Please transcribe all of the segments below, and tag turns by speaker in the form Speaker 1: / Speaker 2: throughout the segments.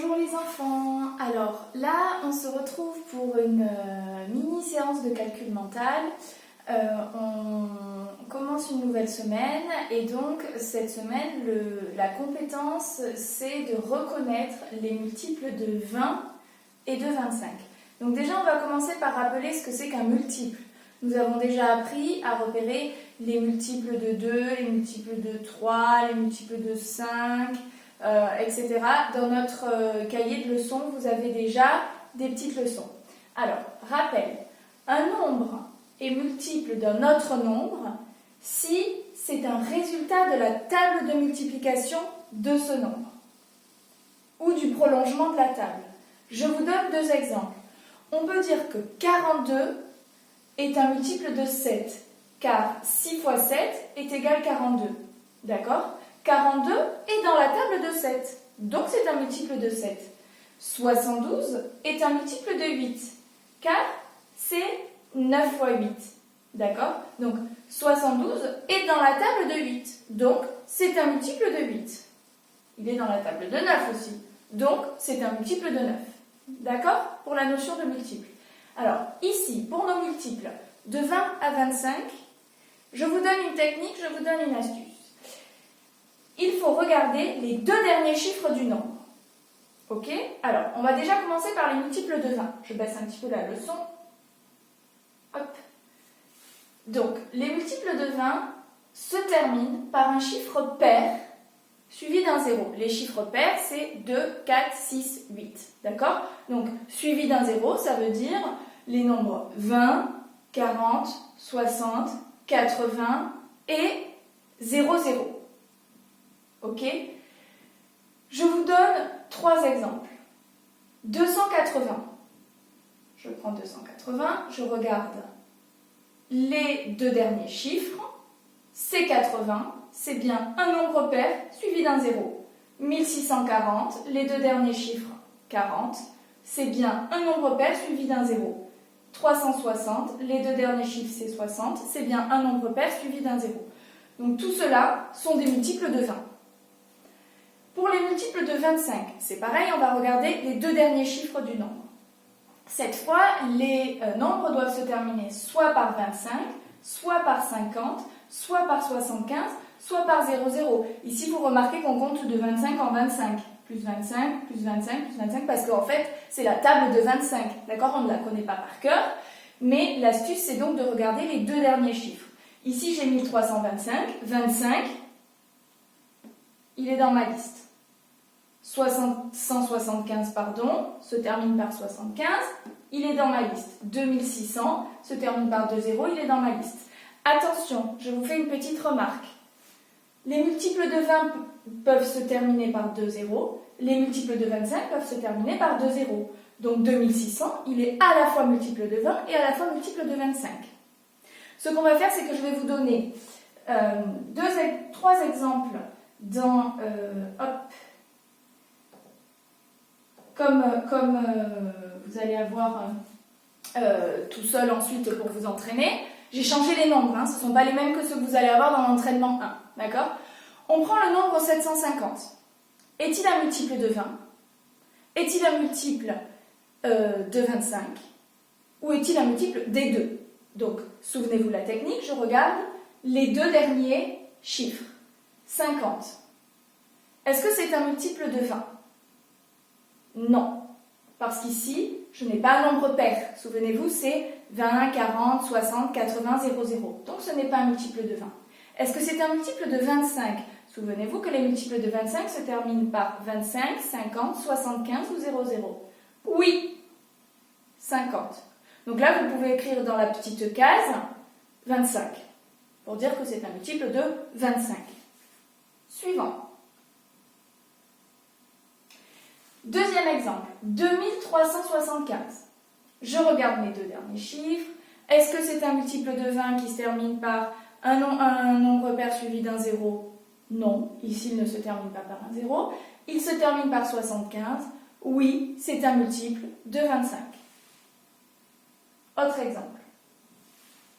Speaker 1: Bonjour les enfants. Alors là, on se retrouve pour une mini séance de calcul mental. On commence une nouvelle semaine et donc cette semaine, la compétence, c'est de reconnaître les multiples de 20 et de 25. Donc déjà, on va commencer par rappeler ce que c'est qu'un multiple. Nous avons déjà appris à repérer les multiples de 2, les multiples de 3, les multiples de 5, etc. Dans notre cahier de leçons, vous avez déjà des petites leçons. Alors, rappel, un nombre est multiple d'un autre nombre si c'est un résultat de la table de multiplication de ce nombre ou du prolongement de la table. Je vous donne deux exemples. On peut dire que 42 est un multiple de 7, car 6 fois 7 est égal à 42. D'accord ? 42 est dans la table de 7, donc c'est un multiple de 7. 72 est un multiple de 8, car c'est 9 fois 8. D'accord ? Donc 72 est dans la table de 8, donc c'est un multiple de 8. Il est dans la table de 9 aussi, donc c'est un multiple de 9. D'accord ? Pour la notion de multiple. Alors, ici, pour nos multiples de 20 à 25, je vous donne une technique, je vous donne une astuce. Il faut regarder les deux derniers chiffres du nombre. Ok ? Alors, on va déjà commencer par les multiples de 20. Je baisse un petit peu la leçon. Hop. Donc, les multiples de 20 se terminent par un chiffre pair suivi d'un 0. Les chiffres pairs, c'est 2, 4, 6, 8. D'accord ? Donc, suivi d'un 0, ça veut dire les nombres 20, 40, 60, 80 et 0, 0. Ok ? Je vous donne trois exemples. 280. Je prends 280, je regarde les deux derniers chiffres. C'est 80, c'est bien un nombre pair suivi d'un 0. 1640, les deux derniers chiffres, 40, c'est bien un nombre pair suivi d'un 0. 360, les deux derniers chiffres, c'est 60, c'est bien un nombre pair suivi d'un 0. Donc tout cela sont des multiples de 20. Pour les multiples de 25, c'est pareil, on va regarder les deux derniers chiffres du nombre. Cette fois, les nombres doivent se terminer soit par 25, soit par 50, soit par 75, soit par 0, 0. Ici, vous remarquez qu'on compte de 25 en 25. Plus 25, plus 25, plus 25, parce qu'en fait, c'est la table de 25. D'accord ? On ne la connaît pas par cœur, mais l'astuce, c'est donc de regarder les deux derniers chiffres. Ici, j'ai 1325. 25, il est dans ma liste. 175, se termine par 75, il est dans ma liste. 2600 se termine par 2 0, il est dans ma liste. Attention, je vous fais une petite remarque. Les multiples de 20 peuvent se terminer par 2 0, les multiples de 25 peuvent se terminer par 2 0. Donc 2600, il est à la fois multiple de 20 et à la fois multiple de 25. Ce qu'on va faire, c'est que je vais vous donner trois exemples dans... Comme vous allez avoir tout seul ensuite pour vous entraîner, j'ai changé les nombres, ce ne sont pas les mêmes que ceux que vous allez avoir dans l'entraînement 1. D'accord ? On prend le nombre 750. Est-il un multiple de 20 ? Est-il un multiple de 25 ? Ou est-il un multiple des deux ? Donc, souvenez-vous de la technique, je regarde les deux derniers chiffres. 50. Est-ce que c'est un multiple de 20 ? Non, parce qu'ici, je n'ai pas un nombre pair. Souvenez-vous, c'est 20, 40, 60, 80, 0, 0. Donc ce n'est pas un multiple de 20. Est-ce que c'est un multiple de 25 ? Souvenez-vous que les multiples de 25 se terminent par 25, 50, 75 ou 0, 0. Oui, 50. Donc là, vous pouvez écrire dans la petite case 25 pour dire que c'est un multiple de 25. Suivant. Deuxième exemple, 2375. Je regarde mes deux derniers chiffres. Est-ce que c'est un multiple de 20 qui se termine par un nombre pair suivi d'un 0 ? Non, ici il ne se termine pas par un 0. Il se termine par 75. Oui, c'est un multiple de 25. Autre exemple.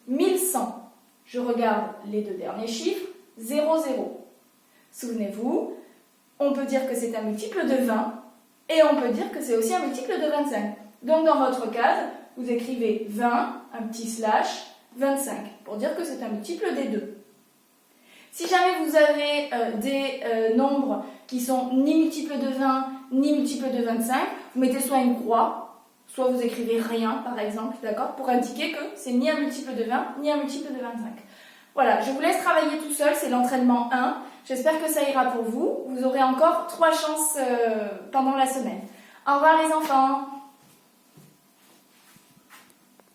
Speaker 1: 1100. Je regarde les deux derniers chiffres. 0, 0. Souvenez-vous, on peut dire que c'est un multiple de 20 Et on peut dire que c'est aussi un multiple de 25. Donc dans votre case, vous écrivez 20, un petit slash, 25, pour dire que c'est un multiple des 2. Si jamais vous avez des nombres qui sont ni multiples de 20, ni multiples de 25, vous mettez soit une croix, soit vous écrivez rien, par exemple, d'accord, pour indiquer que c'est ni un multiple de 20, ni un multiple de 25. Voilà, je vous laisse travailler tout seul, c'est l'entraînement 1. J'espère que ça ira pour vous. Vous aurez encore 3 chances pendant la semaine. Au revoir les enfants!